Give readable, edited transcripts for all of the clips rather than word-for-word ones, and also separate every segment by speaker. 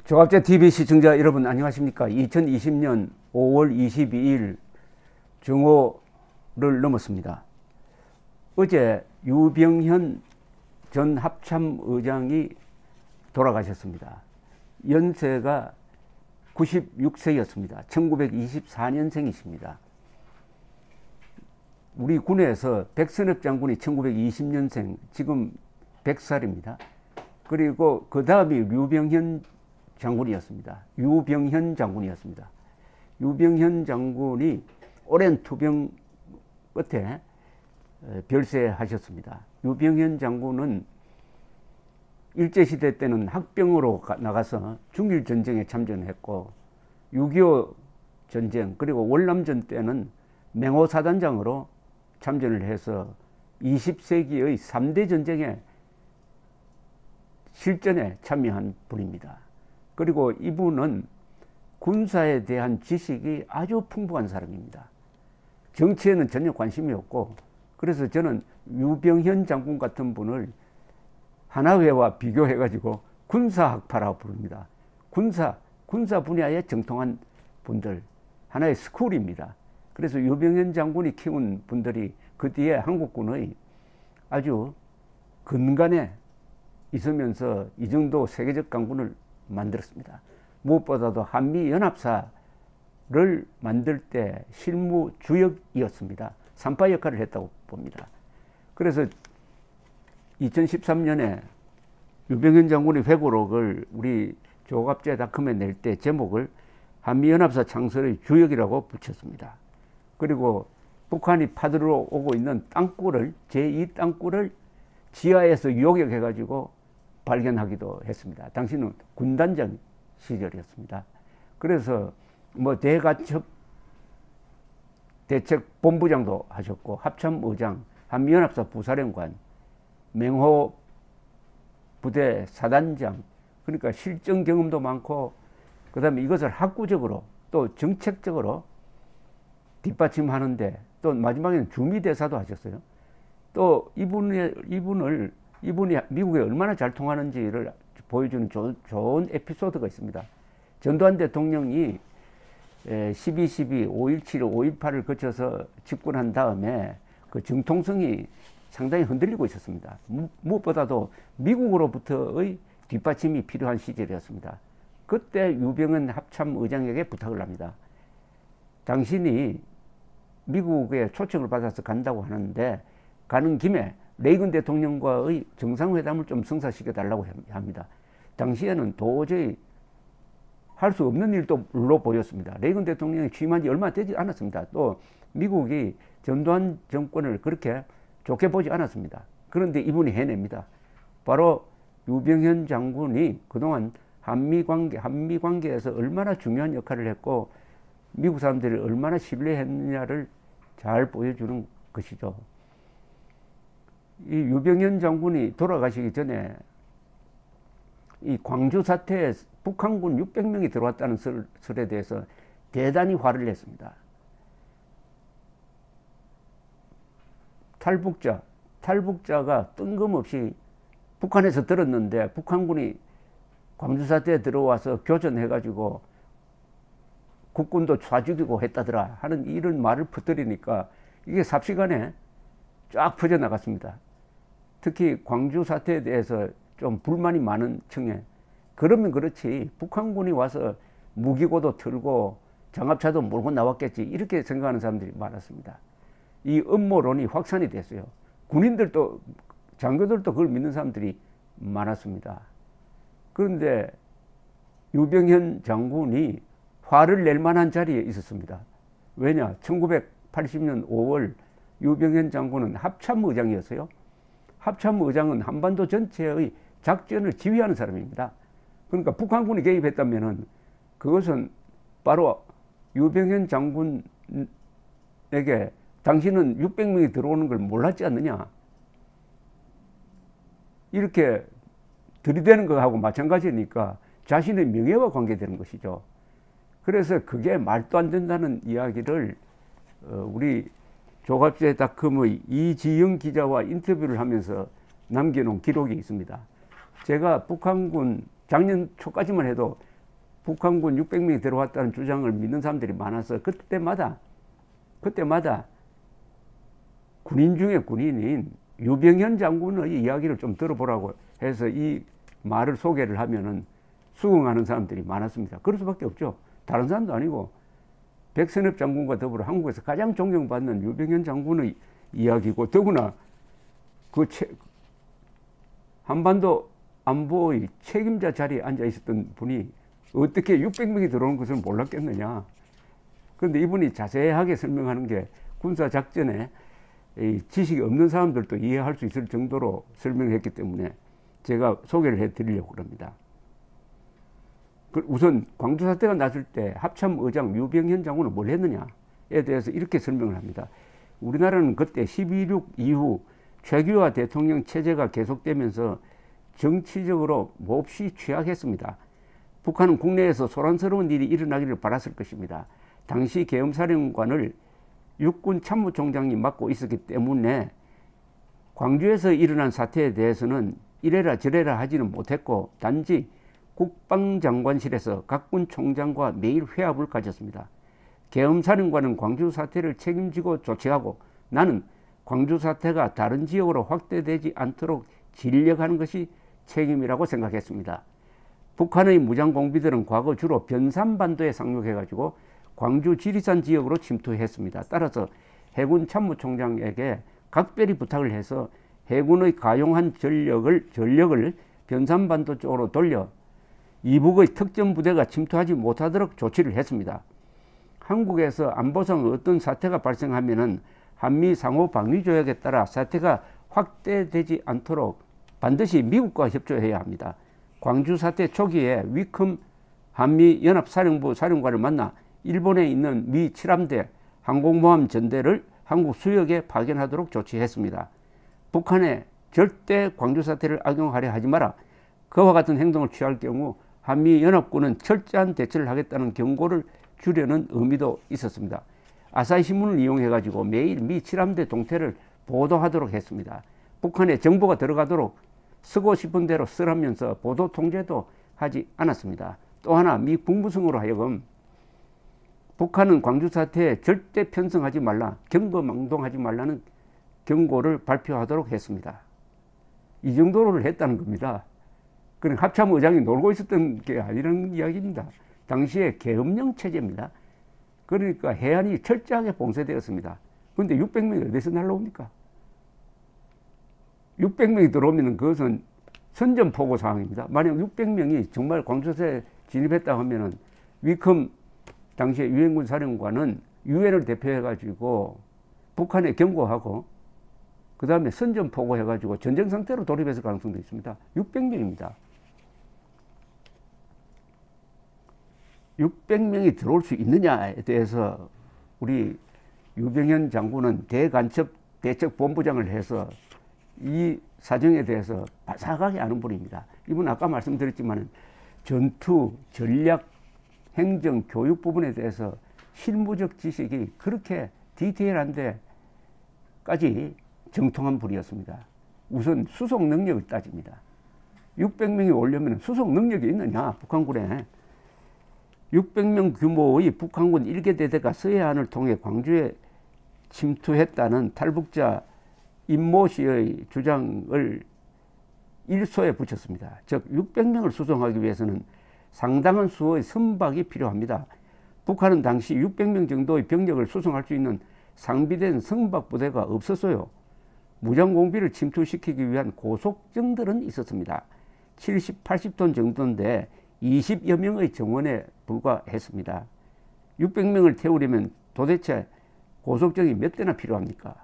Speaker 1: 조갑제 TV 시청자 여러분 안녕하십니까. 2020년 5월 22일 정오를 넘었습니다. 어제 유병현 전 합참의장이 돌아가셨습니다. 연세가 96세였습니다. 1924년생이십니다. 우리 군에서 백선엽 장군이 1920년생, 지금 100살입니다. 그리고 그 다음이 유병현 장군이었습니다. 유병현 장군이 오랜 투병 끝에 별세하셨습니다. 유병현 장군은 일제시대 때는 학병으로 나가서 중일전쟁에 참전했고 6.25 전쟁 그리고 월남전 때는 맹호사단장으로 참전을 해서 20세기의 3대 전쟁에 실전에 참여한 분입니다. 그리고 이분은 군사에 대한 지식이 아주 풍부한 사람입니다. 정치에는 전혀 관심이 없고, 그래서 저는 유병현 장군 같은 분을 하나회와 비교해가지고 군사학파라고 부릅니다. 군사 분야에 정통한 분들, 하나의 스쿨입니다. 그래서 유병현 장군이 키운 분들이 그 뒤에 한국군의 아주 근간에 있으면서 이 정도 세계적 강군을 만들었습니다. 무엇보다도 한미연합사를 만들 때 실무 주역이었습니다. 산파 역할을 했다고 봅니다. 그래서 2013년에 유병현 장군의 회고록을 우리 조갑제닷컴에 낼 때 제목을 한미연합사 창설의 주역이라고 붙였습니다. 그리고 북한이 파들어 오고 있는 땅굴을, 제2땅굴을 지하에서 요격해가지고 발견하기도 했습니다. 당시는 군단장 시절이었습니다. 그래서 뭐 대가첩 대책본부장도 하셨고, 합참의장, 한미연합사 부사령관, 맹호 부대 사단장, 그러니까 실전 경험도 많고, 그 다음에 이것을 학구적으로 또 정책적으로 뒷받침하는데, 또 마지막에는 주미대사도 하셨어요. 또 이분이 미국에 얼마나 잘 통하는지를 보여주는 좋은 에피소드가 있습니다. 전두환 대통령이 12.12, 5.17, 5.18을 거쳐서 집권한 다음에 그 정통성이 상당히 흔들리고 있었습니다. 무엇보다도 미국으로부터의 뒷받침이 필요한 시절이었습니다. 그때 유병현 합참의장에게 부탁을 합니다. 당신이 미국에 초청을 받아서 간다고 하는데 가는 김에 레이건 대통령과의 정상회담을 좀 성사시켜 달라고 합니다. 당시에는 도저히 할 수 없는 일로 보였습니다. 레이건 대통령이 취임한 지 얼마 되지 않았습니다. 또 미국이 전두환 정권을 그렇게 좋게 보지 않았습니다. 그런데 이분이 해냅니다. 바로 유병현 장군이 그동안 한미관계에서 얼마나 중요한 역할을 했고 미국 사람들이 얼마나 신뢰했느냐를 잘 보여주는 것이죠. 이 유병현 장군이 돌아가시기 전에 이 광주 사태에 북한군 600명이 들어왔다는 설에 대해서 대단히 화를 냈습니다. 탈북자가 뜬금없이 북한에서 들었는데 북한군이 광주 사태에 들어와서 교전해가지고 국군도 쏴 죽이고 했다더라 하는 이런 말을 퍼뜨리니까 이게 삽시간에 쫙 퍼져나갔습니다. 특히 광주 사태에 대해서 좀 불만이 많은 층에, 그러면 그렇지 북한군이 와서 무기고도 틀고 장갑차도 몰고 나왔겠지 이렇게 생각하는 사람들이 많았습니다. 이 음모론이 확산이 됐어요. 군인들도 장교들도 그걸 믿는 사람들이 많았습니다. 그런데 유병현 장군이 화를 낼 만한 자리에 있었습니다. 왜냐? 1980년 5월 유병현 장군은 합참의장이었어요. 합참의장은 한반도 전체의 작전을 지휘하는 사람입니다. 그러니까 북한군이 개입했다면은 그것은 바로 유병현 장군에게 당신은 600명이 들어오는 걸 몰랐지 않느냐, 이렇게 들이대는 것하고 마찬가지니까 자신의 명예와 관계되는 것이죠. 그래서 그게 말도 안 된다는 이야기를 우리 조갑제닷컴의 이지영 기자와 인터뷰를 하면서 남겨놓은 기록이 있습니다. 제가 북한군 작년 초까지만 해도 북한군 600명이 들어왔다는 주장을 믿는 사람들이 많아서 그때마다 군인 중에 군인인 유병현 장군의 이야기를 좀 들어보라고 해서 이 말을 소개를 하면은 수긍하는 사람들이 많았습니다. 그럴 수밖에 없죠. 다른 사람도 아니고 백선엽 장군과 더불어 한국에서 가장 존경받는 유병현 장군의 이야기고, 더구나 그 한반도 안보의 책임자 자리에 앉아 있었던 분이 어떻게 600명이 들어오는 것을 몰랐겠느냐. 그런데 이분이 자세하게 설명하는 게 군사작전에 지식이 없는 사람들도 이해할 수 있을 정도로 설명을 했기 때문에 제가 소개를 해드리려고 합니다. 우선 광주 사태가 났을 때 합참의장 유병현 장군은 뭘 했느냐에 대해서 이렇게 설명을 합니다. 우리나라는 그때 12.6 이후 최규하 대통령 체제가 계속되면서 정치적으로 몹시 취약했습니다. 북한은 국내에서 소란스러운 일이 일어나기를 바랐을 것입니다. 당시 계엄사령관을 육군 참모총장이 맡고 있었기 때문에 광주에서 일어난 사태에 대해서는 이래라 저래라 하지는 못했고, 단지 국방장관실에서 각 군 총장과 매일 회합을 가졌습니다. 계엄사령관은 광주 사태를 책임지고 조치하고, 나는 광주 사태가 다른 지역으로 확대되지 않도록 진력하는 것이 책임이라고 생각했습니다. 북한의 무장공비들은 과거 주로 변산반도에 상륙해가지고 광주 지리산 지역으로 침투했습니다. 따라서 해군 참모총장에게 각별히 부탁을 해서 해군의 가용한 전력을 변산반도 쪽으로 돌려 이북의 특전 부대가 침투하지 못하도록 조치를 했습니다. 한국에서 안보상 어떤 사태가 발생하면은 한미 상호 방위 조약에 따라 사태가 확대되지 않도록 반드시 미국과 협조해야 합니다. 광주 사태 초기에 위컴 한미 연합사령부 사령관을 만나 일본에 있는 미 7함대 항공모함 전대를 한국 수역에 파견하도록 조치했습니다. 북한에 절대 광주 사태를 악용하려 하지 마라. 그와 같은 행동을 취할 경우 한미 연합군은 철저한 대처를 하겠다는 경고를 주려는 의미도 있었습니다. 아사히 신문을 이용해 가지고 매일 미 7함대 동태를 보도하도록 했습니다. 북한에 정보가 들어가도록 쓰고 싶은 대로 쓰라면서 보도 통제도 하지 않았습니다. 또 하나, 미 국무성으로 하여금 북한은 광주 사태에 절대 편승하지 말라, 경거망동하지 말라는 경고를 발표하도록 했습니다. 이 정도를 했다는 겁니다. 그러니까 합참의장이 놀고 있었던 게 아니라는 이야기입니다. 당시에 계엄령 체제입니다. 그러니까 해안이 철저하게 봉쇄되었습니다. 그런데 600명이 어디서 날라옵니까? 600명이 들어오면 그것은 선전포고 상황입니다. 만약 600명이 정말 광주에 진입했다 하면은 위컴 당시에 유엔군 사령관은 유엔을 대표해가지고 북한에 경고하고 그 다음에 선전포고 해가지고 전쟁 상태로 돌입했을 가능성도 있습니다. 600명입니다. 600명이 들어올 수 있느냐에 대해서 우리 유병현 장군은 대간첩 대책본부장을 해서 이 사정에 대해서 바삭하게 아는 분입니다. 이분 아까 말씀드렸지만 전투, 전략, 행정, 교육 부분에 대해서 실무적 지식이 그렇게 디테일한데까지 정통한 분이었습니다. 우선 수속 능력을 따집니다. 600명이 오려면 수속 능력이 있느냐, 북한군에. 600명 규모의 북한군 1개 대대가 서해안을 통해 광주에 침투했다는 탈북자 임모 씨의 주장을 일소에 붙였습니다. 즉 600명을 수송하기 위해서는 상당한 수의 선박이 필요합니다. 북한은 당시 600명 정도의 병력을 수송할 수 있는 상비된 선박 부대가 없었어요. 무장공비를 침투시키기 위한 고속정들은 있었습니다. 70, 80톤 정도인데 20여 명의 정원에 불과했습니다. 600명을 태우려면 도대체 고속정이 몇 대나 필요합니까?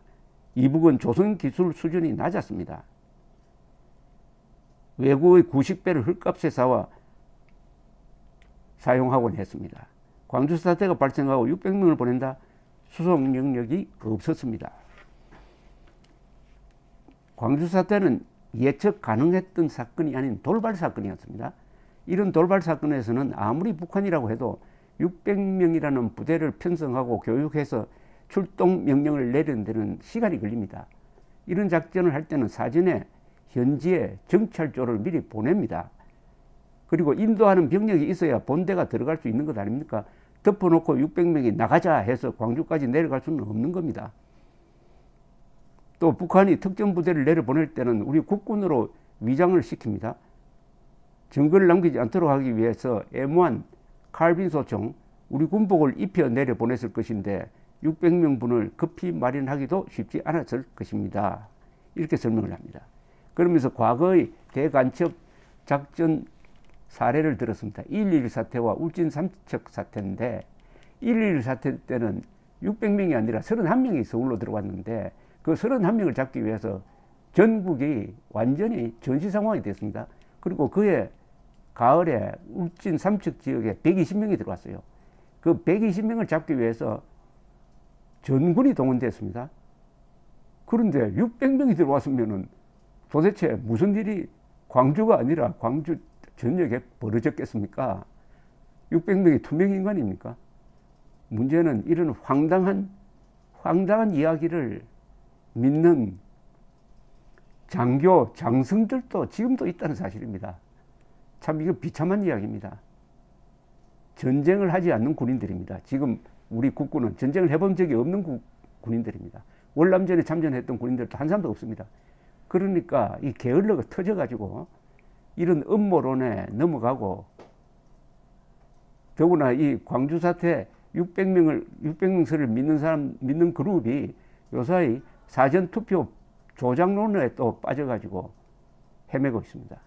Speaker 1: 이북은 조선 기술 수준이 낮았습니다. 외국의 90배를 헐값에 사와 사용하곤 했습니다. 광주 사태가 발생하고 600명을 보낸다? 수송 능력이 없었습니다. 광주 사태는 예측 가능했던 사건이 아닌 돌발 사건이었습니다. 이런 돌발 사건에서는 아무리 북한이라고 해도 600명이라는 부대를 편성하고 교육해서 출동 명령을 내리는 데는 시간이 걸립니다. 이런 작전을 할 때는 사전에 현지에 정찰조를 미리 보냅니다. 그리고 인도하는 병력이 있어야 본대가 들어갈 수 있는 것 아닙니까? 덮어놓고 600명이 나가자 해서 광주까지 내려갈 수는 없는 겁니다. 또 북한이 특전부대를 내려보낼 때는 우리 국군으로 위장을 시킵니다. 증거를 남기지 않도록 하기 위해서 M1 칼빈 소총 우리 군복을 입혀 내려보냈을 것인데 600명 분을 급히 마련하기도 쉽지 않았을 것입니다. 이렇게 설명을 합니다. 그러면서 과거의 대간첩 작전 사례를 들었습니다. 1.11 사태와 울진 삼척 사태인데 1.11 사태 때는 600명이 아니라 31명이 서울로 들어왔는데 그 31명을 잡기 위해서 전국이 완전히 전시 상황이 됐습니다. 그리고 그해 가을에 울진 삼척 지역에 120명이 들어왔어요. 그 120명을 잡기 위해서 전군이 동원됐습니다. 그런데 600명이 들어왔으면은 도대체 무슨 일이 광주가 아니라 광주 전역에 벌어졌겠습니까? 600명이 투명 인간입니까? 문제는 이런 황당한 이야기를 믿는 장교, 장성들도 지금도 있다는 사실입니다. 참 이거 비참한 이야기입니다. 전쟁을 하지 않는 군인들입니다. 지금 우리 국군은 전쟁을 해본 적이 없는 군인들입니다. 월남전에 참전했던 군인들도 한 사람도 없습니다. 그러니까 이 게을러가 터져가지고 이런 음모론에 넘어가고 더구나 이 광주 사태 600명을 믿는 그룹이 요사이 사전투표 조작론에 또 빠져가지고 헤매고 있습니다.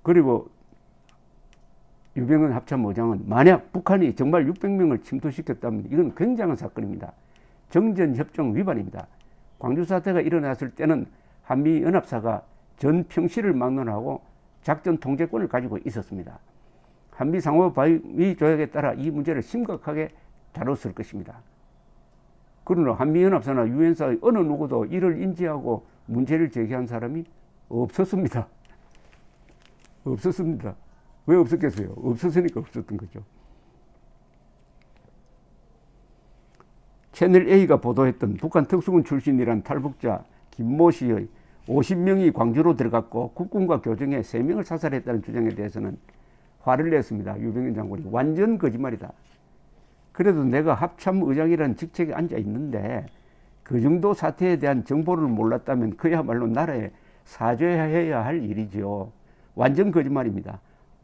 Speaker 1: 그리고 유병헌 합참의장은 만약 북한이 정말 600명을 침투시켰다면 이건 굉장한 사건입니다. 정전협정 위반입니다. 광주 사태가 일어났을 때는 한미연합사가 전평시를 막론하고 작전 통제권을 가지고 있었습니다. 한미 상호 방위 조약에 따라 이 문제를 심각하게 다뤘을 것입니다. 그러나 한미연합사나 유엔사의 어느 누구도 이를 인지하고 문제를 제기한 사람이 없었습니다. 없었습니다. 왜 없었겠어요? 없었으니까 없었던 거죠. 채널A가 보도했던 북한 특수군 출신이란 탈북자 김모 씨의 50명이 광주로 들어갔고 국군과 교정해 3명을 사살했다는 주장에 대해서는 화를 냈습니다. 유병헌 장군이 완전 거짓말이다. 그래도 내가 합참의장이라는 직책에 앉아 있는데 그 정도 사태에 대한 정보를 몰랐다면 그야말로 나라에 사죄해야 할 일이죠. 완전 거짓말입니다.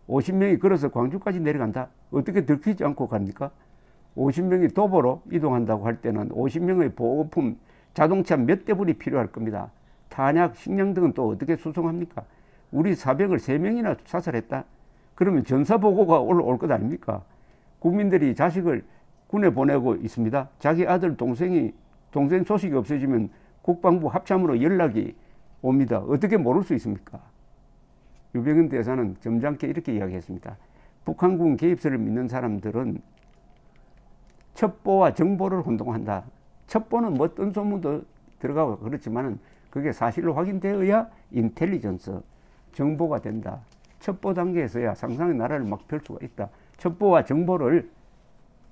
Speaker 1: 50명이 걸어서 광주까지 내려간다? 어떻게 들키지 않고 갑니까? 50명이 도보로 이동한다고 할 때는 50명의 보호품, 자동차 몇 대분이 필요할 겁니다. 탄약, 식량 등은 또 어떻게 수송합니까? 우리 사병을 3명이나 사살했다? 그러면 전사보고가 올라올 것 아닙니까? 국민들이 자식을 군에 보내고 있습니다. 자기 아들, 동생 소식이 없어지면 국방부 합참으로 연락이 옵니다. 어떻게 모를 수 있습니까? 유병헌 대사는 점잖게 이렇게 이야기했습니다. 북한군 개입설을 믿는 사람들은 첩보와 정보를 혼동한다. 첩보는 뭐 뜬 소문도 들어가고 그렇지만은 그게 사실로 확인되어야 인텔리전스, 정보가 된다. 첩보 단계에서야 상상의 나라를 막 펼 수가 있다. 첩보와 정보를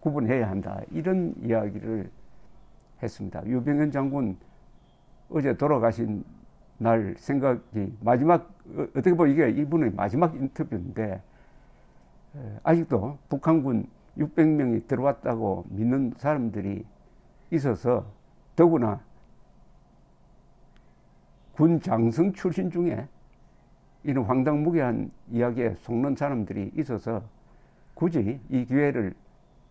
Speaker 1: 구분해야 한다. 이런 이야기를 했습니다. 유병헌 장군 어제 돌아가신 날 생각이 마지막, 어떻게 보면 이게 이분의 마지막 인터뷰인데 아직도 북한군 600명이 들어왔다고 믿는 사람들이 있어서 더구나 군 장성 출신 중에 이런 황당무계한 이야기에 속는 사람들이 있어서 굳이 이 기회를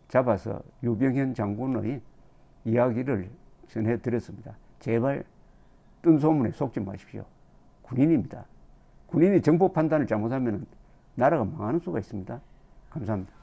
Speaker 1: 잡아서 유병헌 장군의 이야기를 전해드렸습니다. 제발 뜬 소문에 속지 마십시오. 군인입니다. 군인이 정보 판단을 잘못하면 나라가 망하는 수가 있습니다. 감사합니다.